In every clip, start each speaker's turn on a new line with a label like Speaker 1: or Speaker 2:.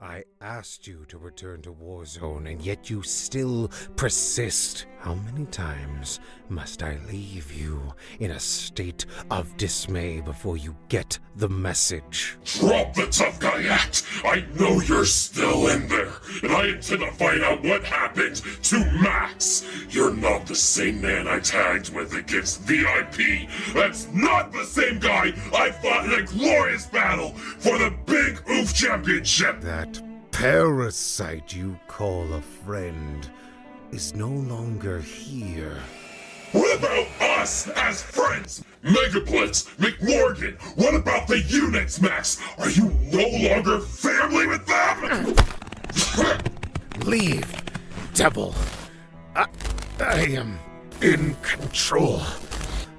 Speaker 1: I asked you to return to Warzone, and yet you still persist. How many times must I leave you in a state of dismay before you get the message?
Speaker 2: Drop the tough guy act! I know you're still in there, and I intend to find out what happened to Max! You're not the same man I tagged with against VIP! That's not the same guy I fought in a glorious battle for the Big Oof Championship!
Speaker 1: That parasite you call a friend is no longer here.
Speaker 2: What about us as friends? Megablitz, McMorgan, what about the units, Max? Are you no longer family with them?
Speaker 1: Leave, devil. I am in control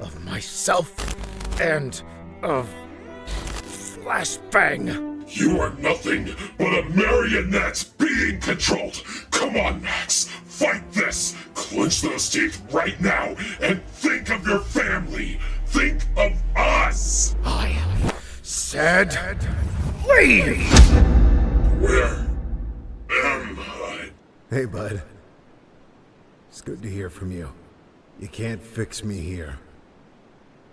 Speaker 1: of myself and of Flashbang.
Speaker 2: You are nothing but a marionette being controlled. Come on, Max. Fight this. Clench those teeth right now and think of your family. Think of us.
Speaker 1: I said leave.
Speaker 2: Where am I?
Speaker 1: Hey, bud. It's good to hear from you. You can't fix me here.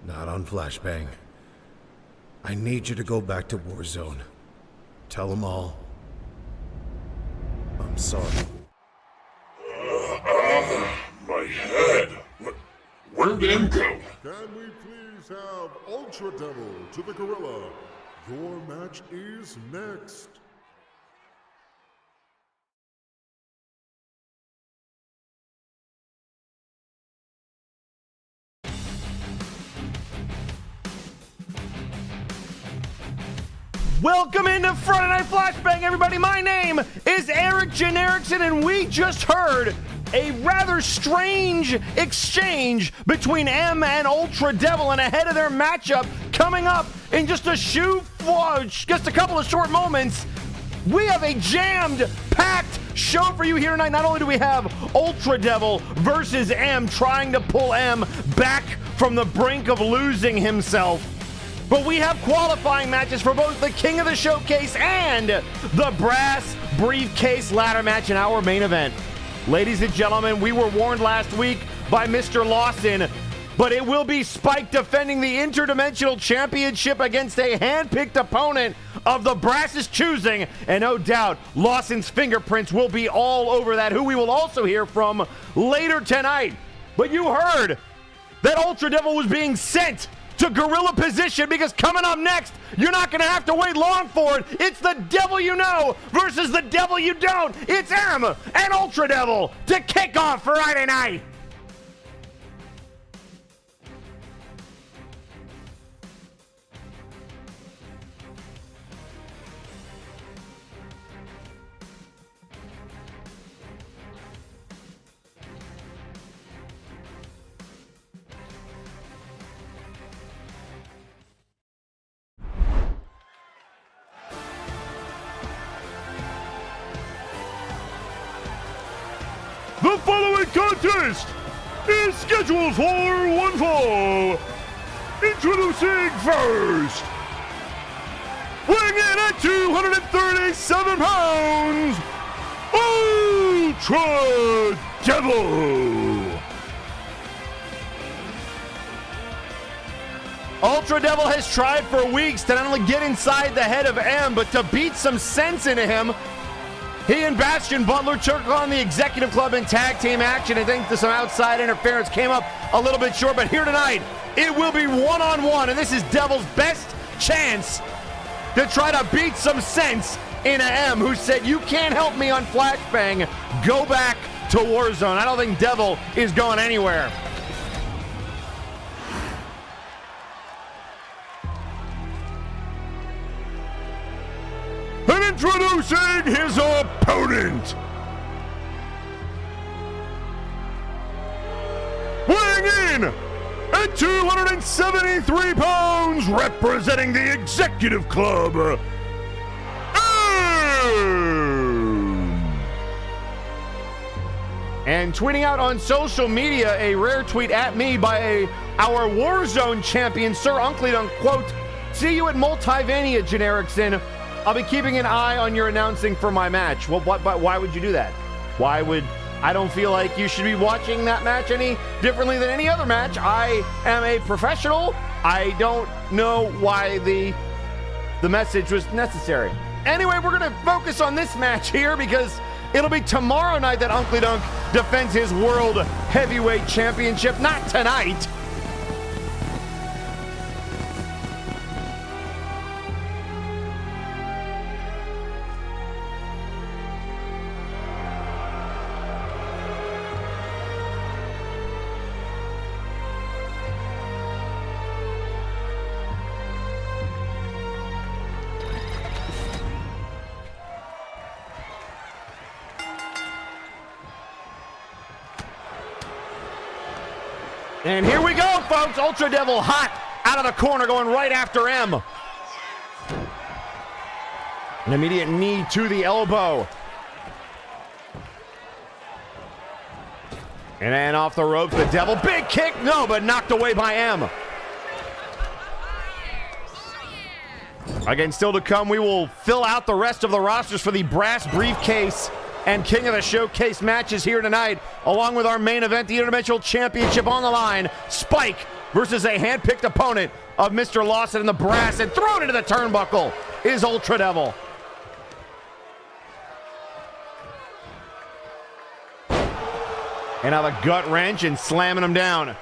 Speaker 1: Not on Flashbang. I need you to go back to Warzone. Tell them all. I'm sorry.
Speaker 2: My head. Where'd M go?
Speaker 3: Can we please have Ultra Devil to the Gorilla? Your match is next.
Speaker 4: Welcome into Friday Night Flashbang, everybody. My name is Eric Erickson, and we just heard a rather strange exchange between M and Ultra Devil, and ahead of their matchup coming up in just a couple of short moments, we have a jammed-packed show for you here tonight. Not only do we have Ultra Devil versus M trying to pull M back from the brink of losing himself, but we have qualifying matches for both the King of the Showcase and the Brass Briefcase ladder match in our main event. Ladies and gentlemen, we were warned last week by Mr. Lawson, but it will be Spike defending the Interdimensional Championship against a hand-picked opponent of the Brass's choosing, and no doubt Lawson's fingerprints will be all over that, who we will also hear from later tonight. But you heard that Ultra Devil was being sent to gorilla position, because coming up next, you're not going to have to wait long for it. It's the devil you know versus the devil you don't. It's M and Ultra Devil to kick off Friday night. The following contest is scheduled for one fall. Introducing first, weighing in at 237 pounds, Ultra Devil. Ultra Devil has tried for weeks to not only get inside the head of M, but to beat some sense into him. He and Bastion Butler took on the Executive Club in tag team action. I think some outside interference came up a little bit short, but here tonight, it will be one-on-one, and this is Devil's best chance to try to beat some sense into M, who said, "You can't help me on Flashbang. Go back to Warzone." I don't think Devil is going anywhere. And introducing his opponent, weighing in at 273 pounds, representing the Executive Club, and tweeting out on social media a rare tweet at me by our Warzone champion, Sir Uncle, quote, "See you at Multivania, Erickson. I'll be keeping an eye on your announcing for my match. Well, why would you do that? Why would... I don't feel like you should be watching that match any differently than any other match. I am a professional. I don't know why the message was necessary. Anyway, we're going to focus on this match here because it'll be tomorrow night that Uncle Dunk defends his World Heavyweight Championship, not tonight. And here we go, folks. Ultra Devil hot out of the corner, going right after M. An immediate knee to the elbow. And then off the ropes, the Devil. Big kick, no, but knocked away by M. Again, still to come, we will fill out the rest of the rosters for the Brass Briefcase and King of the Showcase matches here tonight, along with our main event, the Interdimensional Championship on the line. Spike versus a hand-picked opponent of Mr. Lawson in the brass, and thrown into the turnbuckle is Ultra Devil. And now the gut wrench and slamming him down.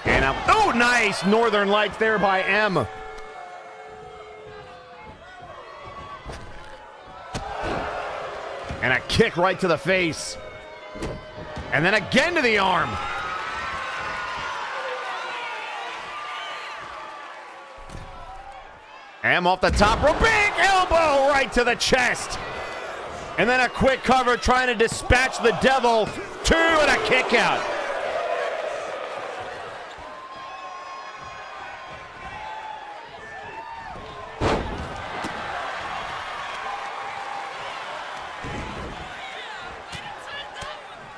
Speaker 4: And now, oh, nice Northern Lights there by M. And a kick right to the face. And then again to the arm. M off the top rope. Big elbow right to the chest. And then a quick cover trying to dispatch the Devil. 2 and a kick out.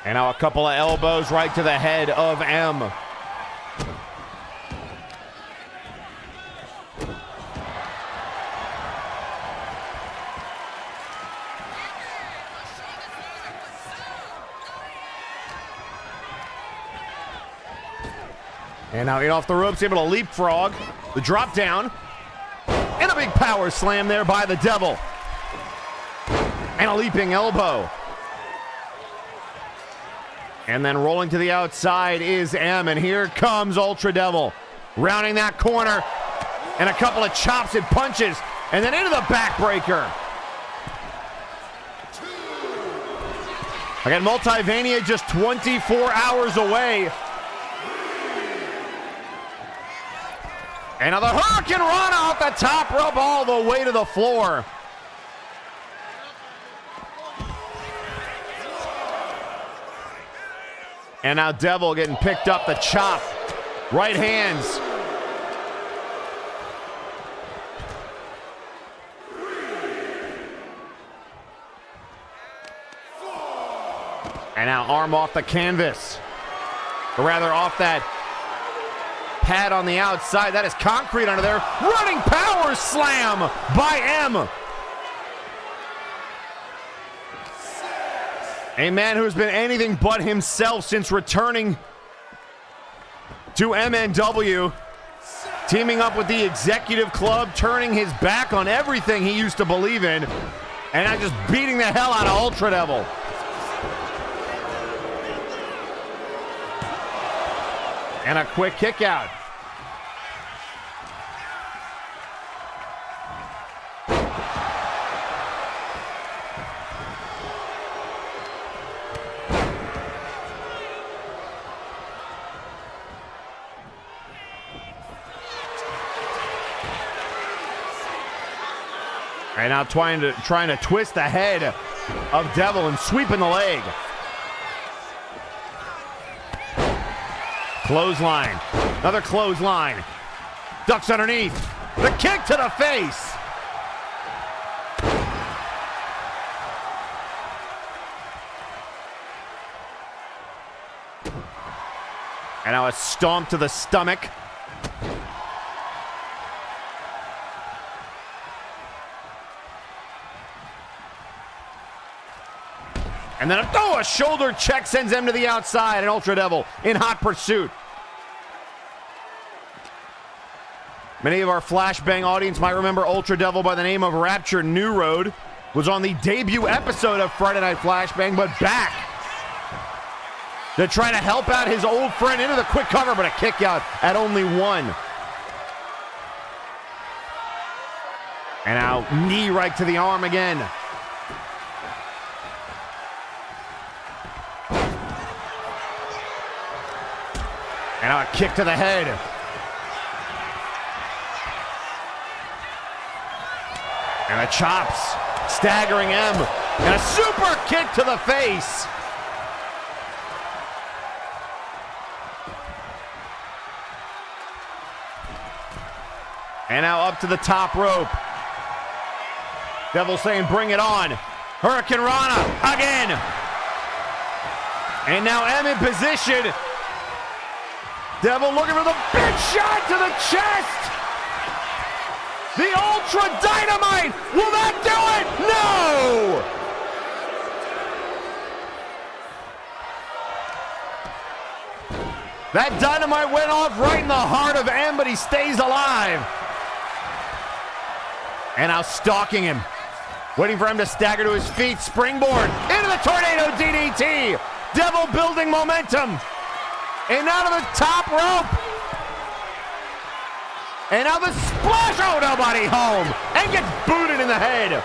Speaker 4: And now a couple of elbows right to the head of M. And now in off the ropes, able to leapfrog. The drop down. And a big power slam there by the Devil. And a leaping elbow. And then rolling to the outside is M, and here comes Ultra Devil. Rounding that corner, and a couple of chops and punches, and then into the backbreaker. Again, Multivania just 24 hours away. And now the Hurricane Rana off the top rope all the way to the floor. And now Devil getting picked up the chop. Right hands. And now arm off the canvas. Or rather off that pad on the outside. That is concrete under there. Running power slam by M. A man who has been anything but himself since returning to MNW, teaming up with the Executive Club, turning his back on everything he used to believe in, and now just beating the hell out of Ultra Devil. And a quick kick out. And now trying to twist the head of Devil and sweeping the leg. Clothesline. Another clothesline. Ducks underneath. The kick to the face. And now a stomp to the stomach. And then a shoulder check sends him to the outside, and Ultra Devil in hot pursuit. Many of our Flashbang audience might remember Ultra Devil by the name of Rapture New Road. Was on the debut episode of Friday Night Flashbang, but back to try to help out his old friend into the quick cover, but a kick out at only one. And now knee right to the arm again. And now a kick to the head. And the chops, staggering M. And a super kick to the face. And now up to the top rope. Devil saying, bring it on. Hurricane Rana again. And now M in position. Devil looking for the big shot to the chest. The Ultra Dynamite. Will that do it? No. That dynamite went off right in the heart of M, but he stays alive. And now stalking him. Waiting for him to stagger to his feet. Springboard into the Tornado DDT. Devil building momentum. And now to the top rope. And now the splash. Oh, nobody home. And gets booted in the head.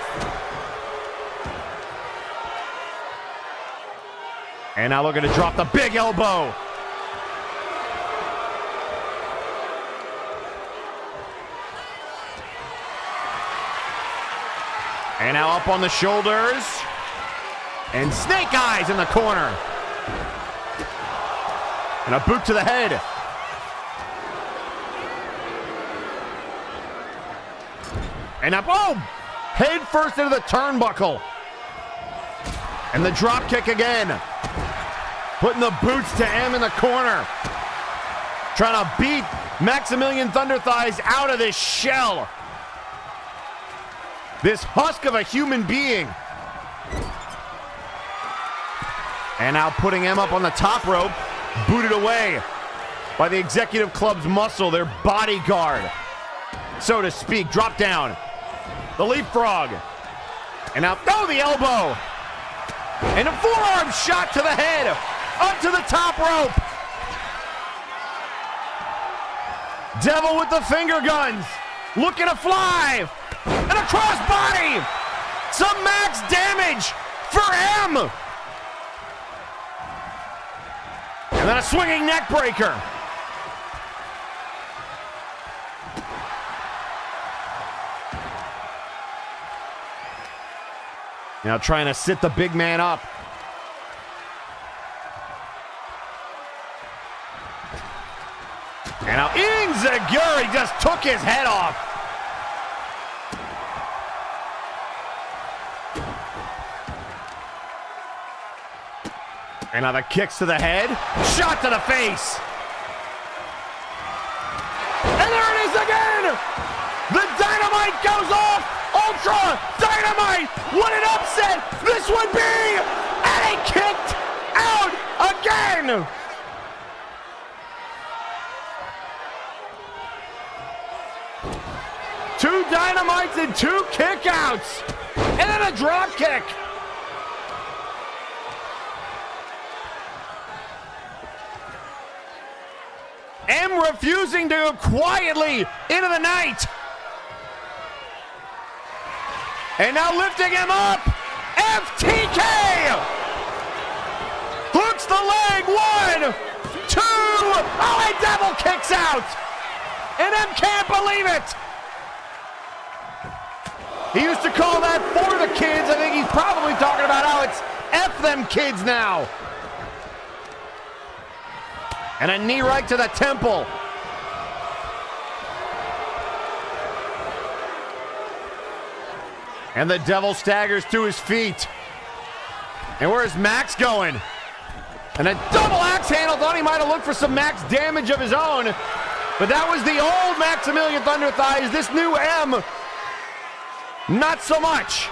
Speaker 4: And now looking to drop the big elbow. And now up on the shoulders. And snake eyes in the corner. And a boot to the head. And up, oh! Head first into the turnbuckle. And the drop kick again. Putting the boots to M in the corner. Trying to beat Maximilian Thunder Thighs out of this shell. This husk of a human being. And now putting M up on the top rope. Booted away by the Executive Club's muscle, their bodyguard, so to speak. Drop down. The leapfrog. And now, oh, the elbow. And a forearm shot to the head. Up to the top rope. Devil with the finger guns. Looking to fly. And a crossbody. Some max damage for M. And then a swinging neck breaker. Now trying to sit the big man up. And now Inzaguri just took his head off. And now the kicks to the head. Shot to the face. And there it is again. The dynamite goes off. Ultra Dynamite. What an upset this would be. And he kicked out again. Two dynamites and two kickouts. And then a drop kick. M refusing to go quietly into the night. And now lifting him up. FTK. Hooks the leg. 1, 2. Oh, and Devil kicks out. And M can't believe it. He used to call that for the kids. I think he's probably talking about how it's F them kids now. And a knee right to the temple. And the Devil staggers to his feet. And where's Max going? And a double axe handle. Thought he might have looked for some max damage of his own. But that was the old Maximilian Thunder Thighs. This new M, not so much.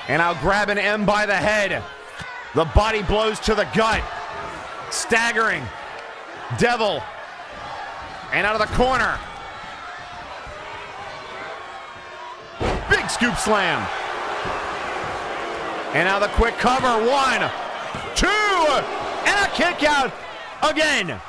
Speaker 4: And now grabbing M by the head. The body blows to the gut. Staggering. Devil. And out of the corner. Big scoop slam. And now the quick cover. 1, 2, and a kick out again.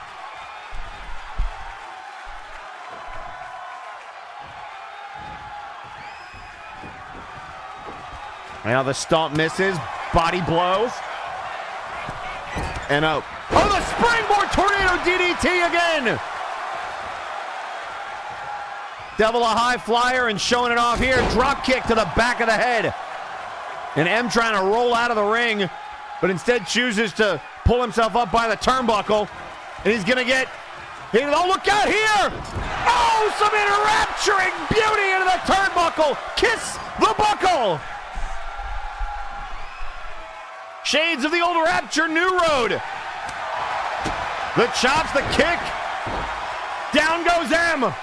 Speaker 4: Now the stomp misses. Body blow. And out. Oh, the springboard tornado DDT again. Devil a high flyer and showing it off here. Drop kick to the back of the head. And M trying to roll out of the ring, but instead chooses to pull himself up by the turnbuckle. And he's going to get... Oh, look out here! Oh, some enrapturing beauty into the turnbuckle! Kiss the buckle! Shades of the old Rapture, New Road. The chops, the kick. Down goes M.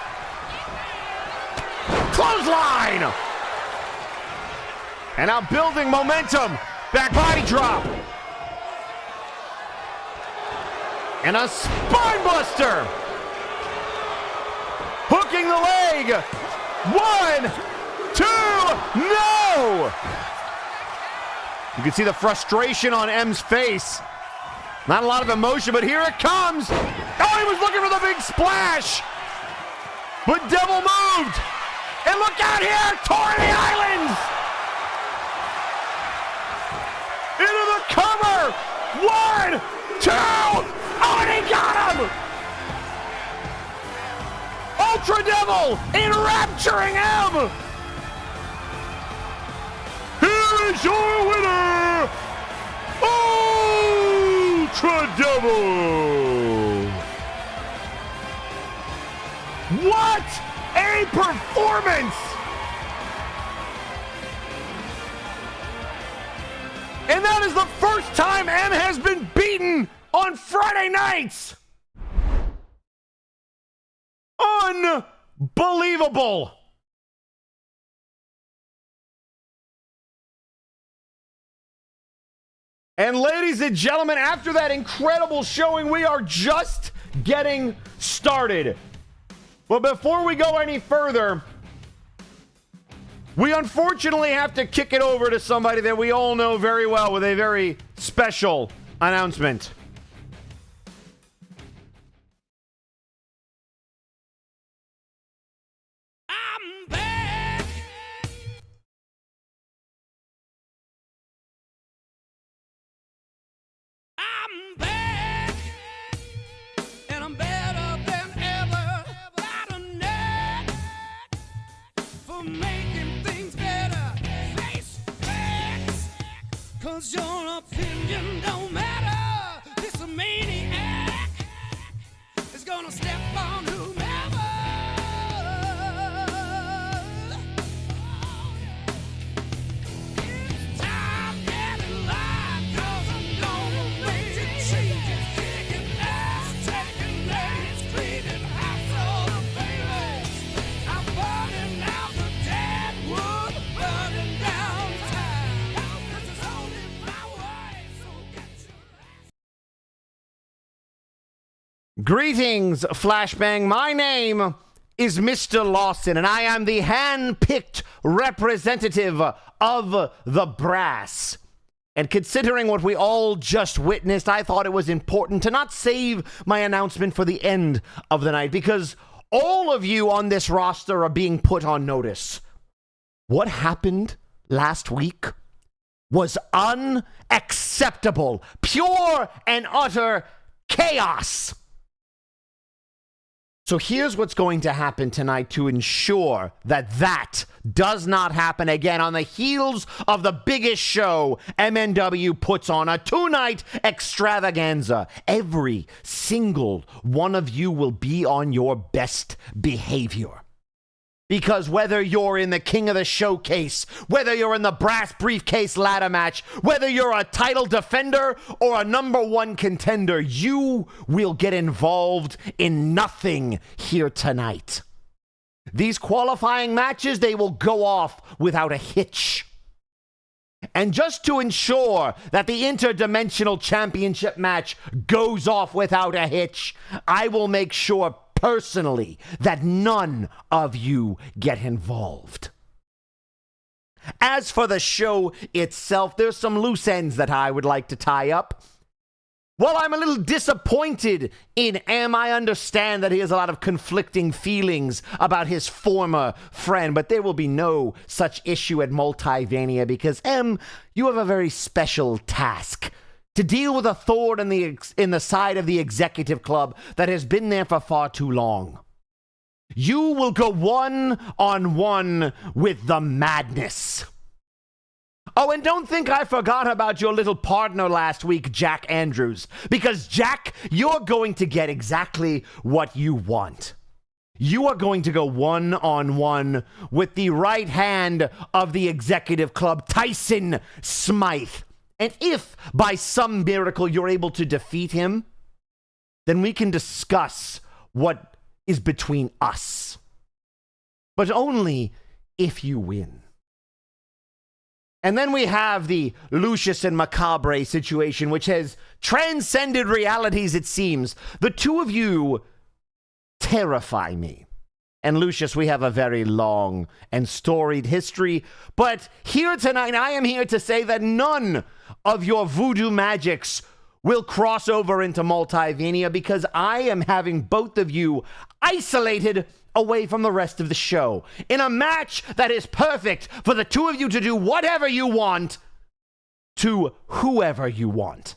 Speaker 4: Clothesline! And now building momentum. Back body drop. And a spine buster. Hooking the leg. 1, 2, no! You can see the frustration on M's face. Not a lot of emotion, but here it comes. Oh, he was looking for the big splash. But Devil moved. And look out here, Torn the Islands. Into the cover. 1, 2. Oh, and he got him. Ultra Devil enrapturing him. Here is your winner, Ultra Devil. What a performance! And that is the first time M has been beaten on Friday nights. Unbelievable. And ladies and gentlemen, after that incredible showing, we are just getting started. But before we go any further, we unfortunately have to kick it over to somebody that we all know very well with a very special announcement.
Speaker 5: I'm back. I'm back. And I'm better than ever. Got a knack for making things better. Face facts. 'Cause your opinion don't matter. This a maniac is gonna step on whomever. It's time getting live, 'cause I'm gonna make it change. Kicking ass, taking names, cleaning house all the favors. I'm burning out the dead wood, burning down town. 'Cause it's only my way, so get your ass.
Speaker 4: Greetings, Flashbang. My name is Mr. Lawson, and I am the hand-picked representative of the brass. And considering what we all just witnessed, I thought it was important to not save my announcement for the end of the night, because all of you on this roster are being put on notice. What happened last week was unacceptable. Pure and utter chaos. So here's what's going to happen tonight to ensure that that does not happen again. On the heels of the biggest show MNW puts on, a 2-night extravaganza, every single one of you will be on your best behavior. Because whether you're in the King of the Showcase, whether you're in the brass briefcase ladder match, whether you're a title defender or a #1 contender, you will get involved in nothing here tonight. These qualifying matches, they will go off without a hitch. And just to ensure that the interdimensional championship match goes off without a hitch, I will make sure personally that none of you get involved. As for the show itself, there's some loose ends that I would like to tie up. While I'm a little disappointed in M, I understand that he has a lot of conflicting feelings about his former friend, but there will be no such issue at Multivania because M, you have a very special task to deal with a thorn in the side of the executive club that has been there for far too long. You will go one-on-one with the madness. Oh, and don't think I forgot about your little partner last week, Jack Andrews. Because, Jack, you're going to get exactly what you want. You are going to go one-on-one with the right hand of the executive club, Tyson Smythe. And if, by some miracle, you're able to defeat him, then we can discuss what is between us. But only if you win. And then we have the Lucius and Macabre situation, which has transcended realities, it seems. The two of you terrify me. And Lucius, we have a very long and storied history. But here tonight, I am here to say that none of your voodoo magics will cross over into Multivania because I am having both of you isolated away from the rest of the show in a match that is perfect for the two of you to do whatever you want to whoever you want.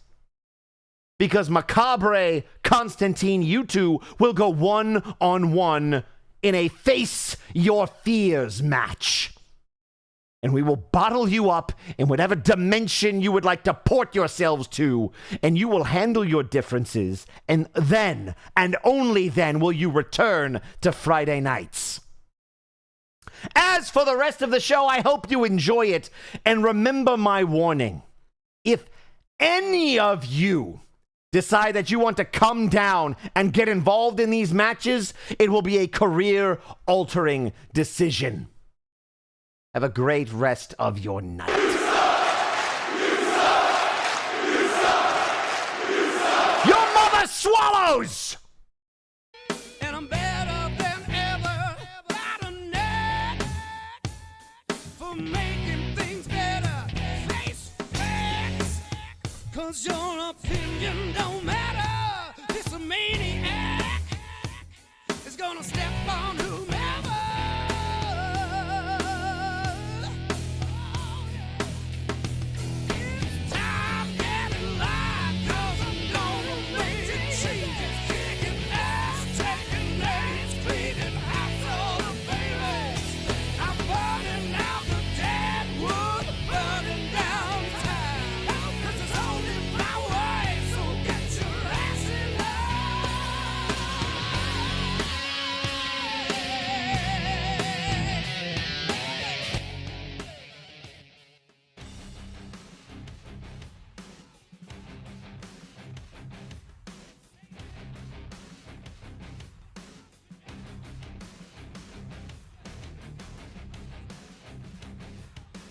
Speaker 4: Because Macabre, Constantine, you two will go one-on-one in a face your fears match. And we will bottle you up in whatever dimension you would like to port yourselves to, and you will handle your differences, and then, and only then, will you return to Friday nights. As for the rest of the show, I hope you enjoy it, and remember my warning. If any of you decide that you want to come down and get involved in these matches, it will be a career-altering decision. Have a great rest of your night. Your mother swallows!
Speaker 5: And I'm better than ever. Got a knack for making things better. Face facts, 'cause your opinion don't matter. This a maniac is gonna step on whomever.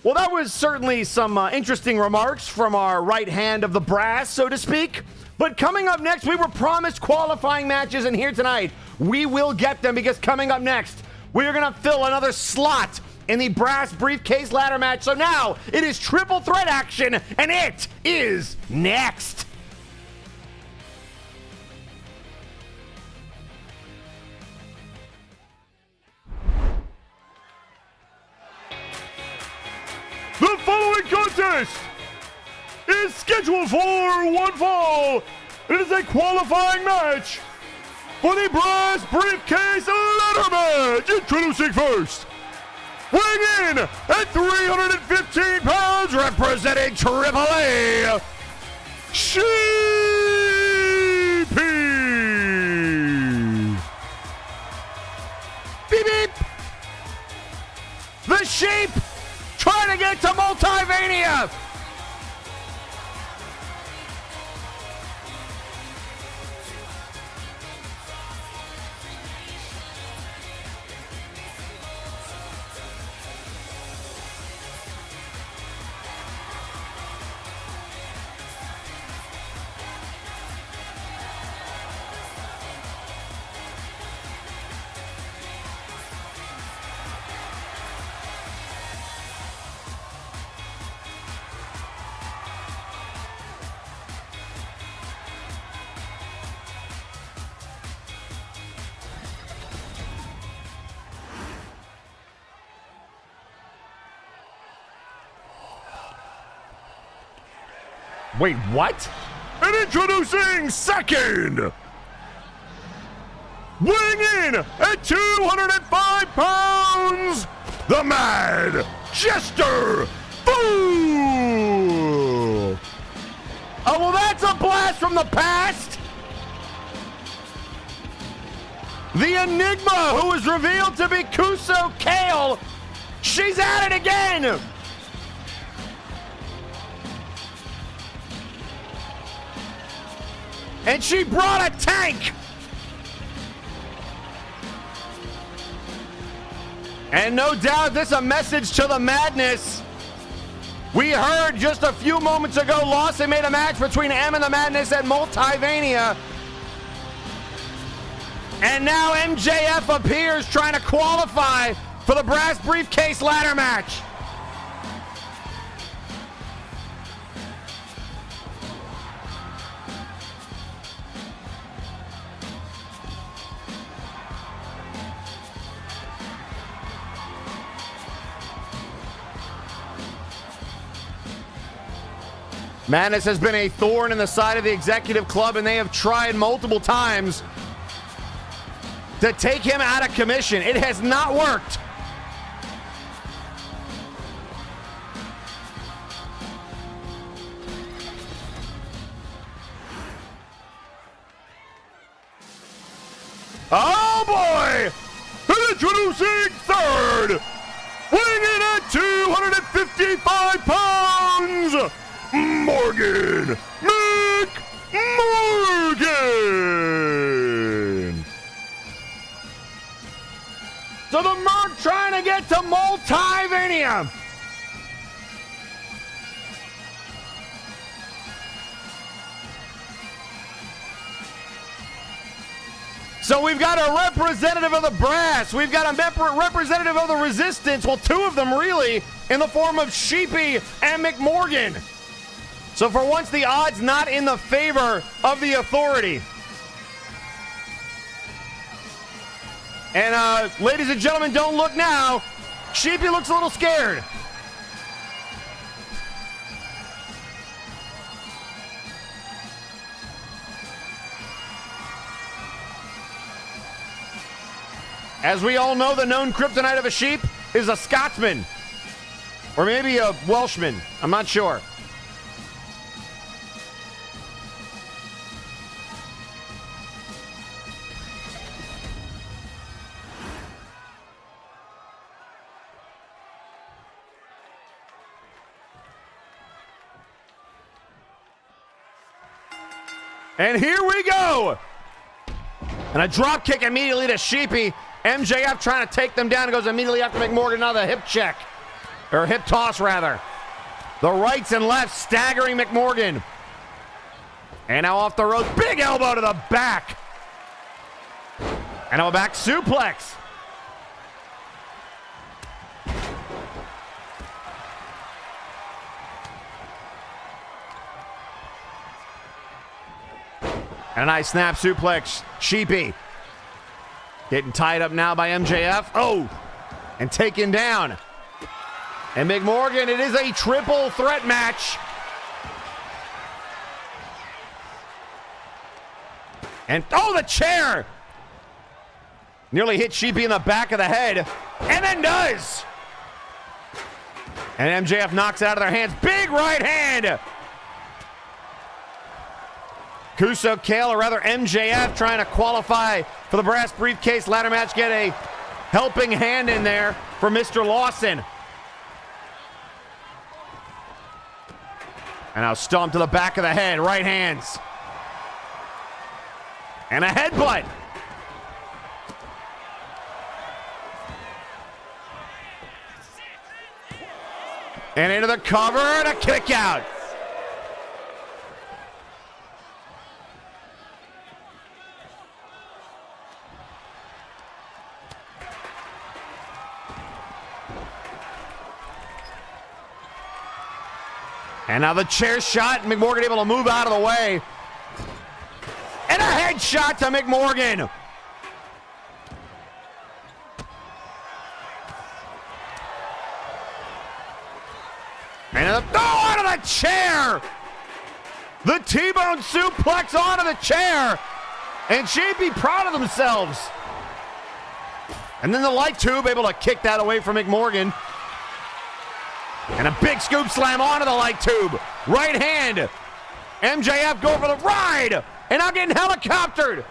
Speaker 4: Well, that was certainly some interesting remarks from our right hand of the brass, so to speak. But coming up next, we were promised qualifying matches, and here tonight, we will get them because coming up next, we are going to fill another slot in the brass briefcase ladder match. So now, it is triple threat action, and it is next.
Speaker 3: The following contest is scheduled for one fall. It is a qualifying match for the brass briefcase ladder match. Introducing first, weighing in at 315 pounds, representing AAA, Sheepy.
Speaker 4: Beep, beep. The sheep trying to get to Multivania. Wait, what?
Speaker 3: And introducing second, weighing in at 205 pounds, the Mad Jester Fool!
Speaker 4: Oh, well, that's a blast from the past! The Enigma, who was revealed to be Kuso Kale, she's at it again! And she brought a tank! And no doubt this is a message to the madness. We heard just a few moments ago Lawson made a match between M and the Madness at Multivania. And now MJF appears trying to qualify for the brass briefcase ladder match. Madness has been a thorn in the side of the executive club, and they have tried multiple times to take him out of commission. It has not worked.
Speaker 3: Oh boy! And introducing third, weighing in at 255 pounds, Morgan McMorgan!
Speaker 4: So the Merc trying to get to Multivania. So we've got a representative of the brass. We've got a representative of the resistance. Well, two of them really, in the form of Sheepy and McMorgan. So for once, the odds not in the favor of the authority. And ladies and gentlemen, don't look now. Sheepy looks a little scared. As we all know, the known kryptonite of a sheep is a Scotsman. Or maybe a Welshman. I'm not sure. And here we go. And a drop kick immediately to Sheepy. MJF trying to take them down and goes immediately after McMorgan. Another hip check. Or hip toss, rather. The rights and lefts staggering McMorgan. And now off the ropes. Big elbow to the back. And now a back suplex. And a nice snap suplex. Sheepy getting tied up now by MJF. Oh, and taken down. And McMorgan, it is a triple threat match. And oh, the chair! Nearly hit Sheepy in the back of the head. And then does. And MJF knocks it out of their hands. Big right hand. Kuso Kale, or rather MJF, trying to qualify for the brass briefcase ladder match. Get a helping hand in there for Mr. Lawson. And now stomp to the back of the head, right hands. And a headbutt. And into the cover and a kick out. And now the chair shot, McMorgan able to move out of the way. And a headshot to McMorgan. And out of the chair. The T-bone suplex onto the chair. And she'd be proud of themselves. And then the light tube able to kick that away from McMorgan. And a big scoop slam onto the light tube. Right hand. MJF going for the ride. And now getting helicoptered.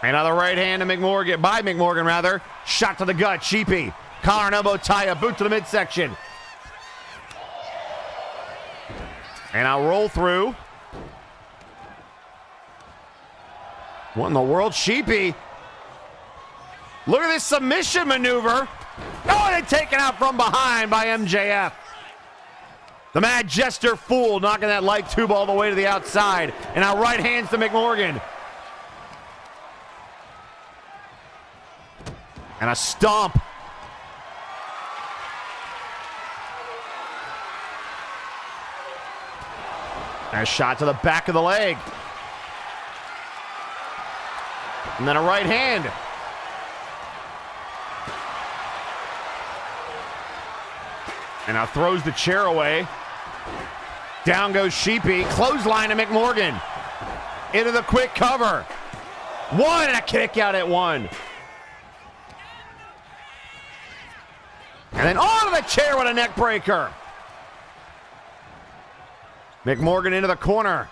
Speaker 4: Another right hand to McMorgan, by McMorgan rather. Shot to the gut, Sheepy. Collar and elbow tie, a boot to the midsection. And I'll roll through. What in the world? Sheepy. Look at this submission maneuver. Oh, and taken out from behind by MJF. The Mad Jester Fool knocking that light tube all the way to the outside. And now right hands to McMorgan. And a stomp. And a shot to the back of the leg. And then a right hand. And now throws the chair away. Down goes Sheepy. Clothesline to McMorgan. Into the quick cover. One and a kick out at one. And then onto the chair with a neck breaker. McMorgan into the corner.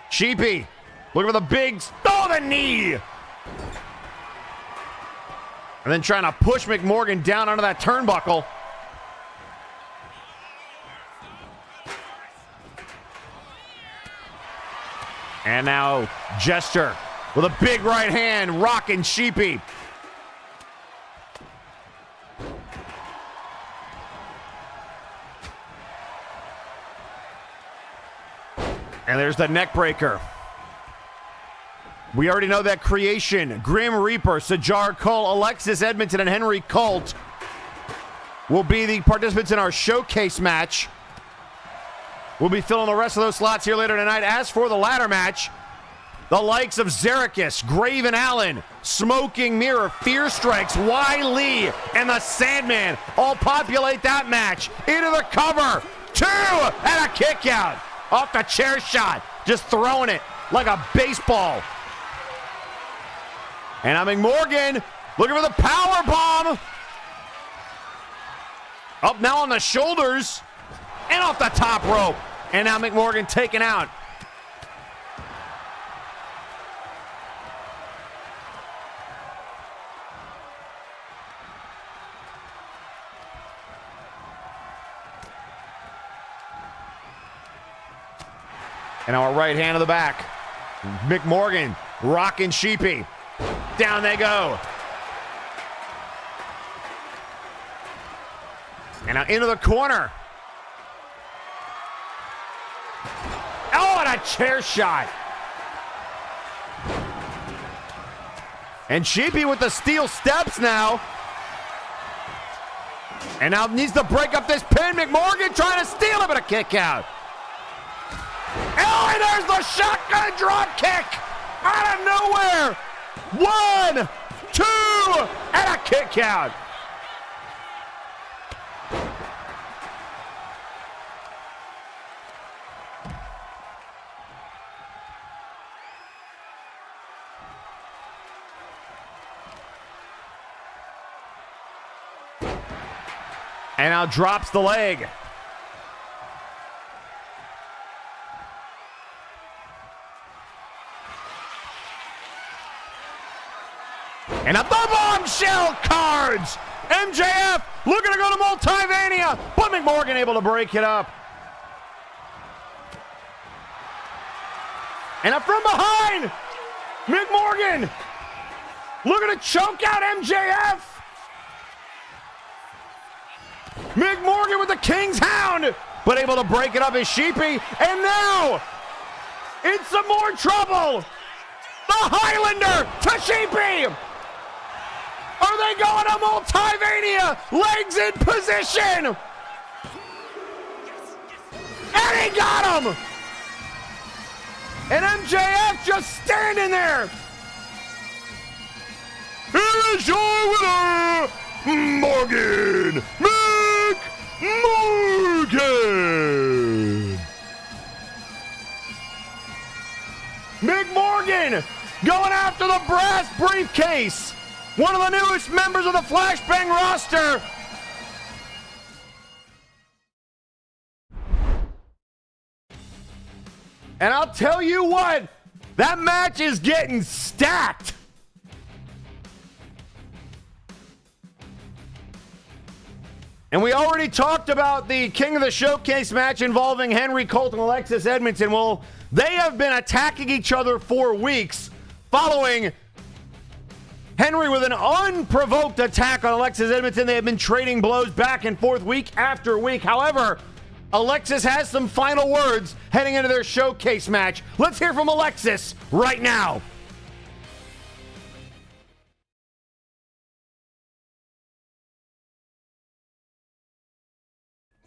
Speaker 4: Sheepy looking for the big, the knee. And then trying to push McMorgan down onto that turnbuckle. And now Jester with a big right hand, rocking Sheepy. And there's the neck breaker. We already know that creation. Grim Reaper, Sajar Cole, Alexis Edmonton, and Henry Colt will be the participants in our showcase match. We'll be filling the rest of those slots here later tonight. As for the ladder match, the likes of Zericus, Graven Allen, Smoking Mirror, Fear Strikes, Lee, and the Sandman all populate that match. Into the cover. 2 and a kick out. Off the chair shot. Just throwing it like a baseball. And now McMorgan looking for the power bomb. Up now on the shoulders. And off the top rope. And now McMorgan taken out. And our right hand to the back. McMorgan rocking Sheepy. Down they go. And now into the corner. Oh, and a chair shot. And Sheepy with the steel steps now. And now needs to break up this pin. McMorgan trying to steal it, but a kick out. Oh, and there's the shotgun drop kick out of nowhere. 1, 2, and a kick out. And now drops the leg. And up the bombshell cards. MJF looking to go to Multivania, but McMorgan able to break it up. And up from behind, McMorgan looking to choke out MJF. McMorgan with the King's Hound, but able to break it up is Sheepy. And now, in some more trouble, the Highlander to Sheepy. Are they going to Multivania? Legs in position. And he got him. And MJF just standing there. is your winner, Morgan McMorgan. Mick Morgan going after the brass briefcase. One of the newest members of the Flashbang roster. And I'll tell you what, that match is getting stacked. And we already talked about the King of the Showcase match involving Henry Colt and Alexis Edmonton. Well, they have been attacking each other for weeks following Henry with an unprovoked attack on Alexis Edmonton. They have been trading blows back and forth week after week. However, Alexis has some final words heading into their showcase match. Let's hear from Alexis right now.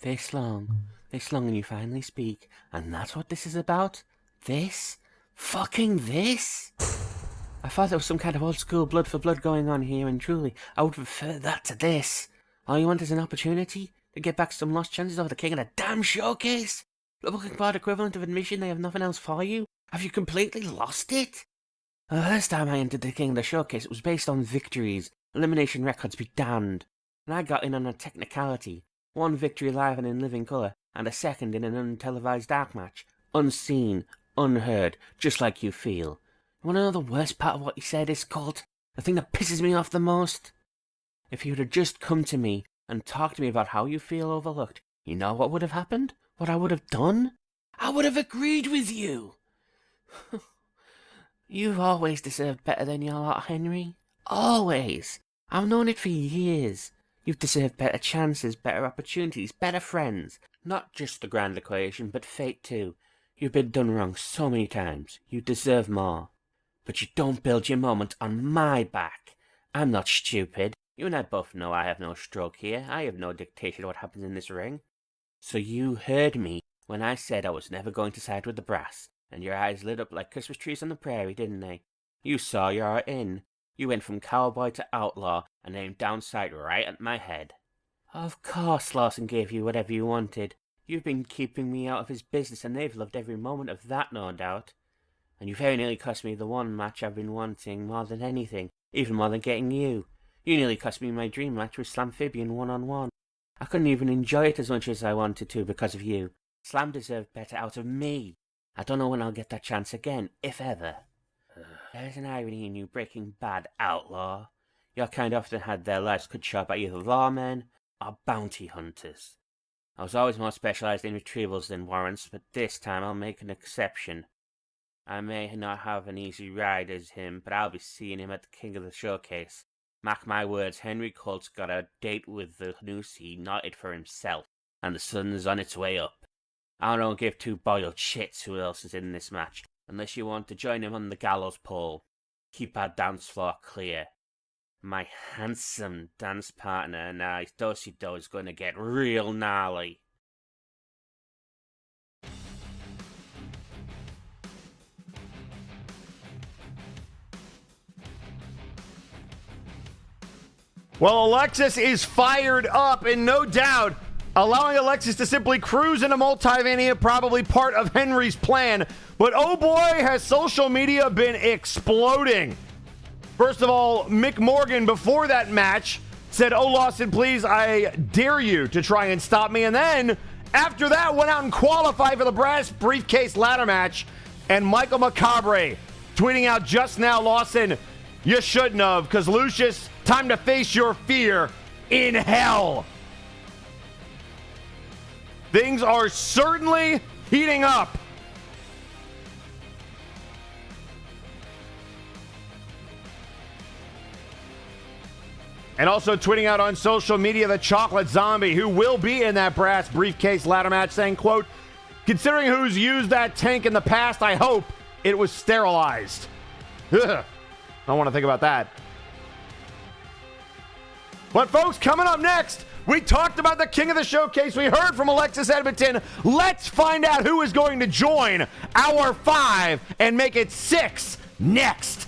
Speaker 6: This long and you finally speak, and that's what this is about? This? Fucking this? I thought there was some kind of old school blood for blood going on here, and truly, I would prefer that to this. All you want is an opportunity to get back some lost chances over the king of the damn showcase? The booking part equivalent of admission they have nothing else for you? Have you completely lost it? The first time I entered the king of the showcase, it was based on victories, elimination records be damned, and I got in on a technicality. One victory live and in living colour, and a second in an untelevised dark match. Unseen, unheard, just like you feel. You want to know the worst part of what you said is, Colt? The thing that pisses me off the most? If you would have just come to me and talked to me about how you feel overlooked, you know what would have happened? What I would have done? I would have agreed with you! You've always deserved better than your lot, Henry. Always. I've known it for years. You've deserved better chances, better opportunities, better friends. Not just the grand equation, but fate too. You've been done wrong so many times. You deserve more. But you don't build your moment on my back. I'm not stupid. You and I both know I have no stroke here. I have no dictation of what happens in this ring. So you heard me when I said I was never going to side with the brass, and your eyes lit up like Christmas trees on the prairie, didn't they? You saw you're in. You went from cowboy to outlaw and aimed down sight right at my head. Of course Lawson gave you whatever you wanted. You've been keeping me out of his business, and they've loved every moment of that, no doubt. And you very nearly cost me the one match I've been wanting more than anything, even more than getting you. You nearly cost me my dream match with Slamfibian one-on-one. I couldn't even enjoy it as much as I wanted to because of you. Slam deserved better out of me. I don't know when I'll get that chance again, if ever. There's an irony in you, Breaking Bad outlaw. Your kind often had their lives cut short by either lawmen or bounty hunters. I was always more specialised in retrievals than warrants, but this time I'll make an exception. I may not have an easy ride as him, but I'll be seeing him at the King of the Showcase. Mark my words, Henry Colt's got a date with the noose he knotted for himself, and the sun's on its way up. I don't give two boiled shits who else is in this match, unless you want to join him on the gallows pole. Keep our dance floor clear. My handsome dance partner and I's do-si-do is going to get real gnarly.
Speaker 4: Well, Alexis is fired up, and no doubt, allowing Alexis to simply cruise into Multivania, probably part of Henry's plan. But oh boy, has social media been exploding. First of all, Mick Morgan, before that match, said, "Oh, Lawson, please, I dare you to try and stop me." And then, after that, went out and qualified for the brass briefcase ladder match. And Michael Macabre tweeting out just now, "Lawson, you shouldn't have, because Lucius, time to face your fear in hell." Things are certainly heating up. And also tweeting out on social media, the Chocolate Zombie, who will be in that brass briefcase ladder match, saying, quote, "Considering who's used that tank in the past, I hope it was sterilized." I don't want to think about that. But folks, coming up next, we talked about the King of the Showcase. We heard from Alexis Edmonton. Let's find out who is going to join our 5 and make it 6 next.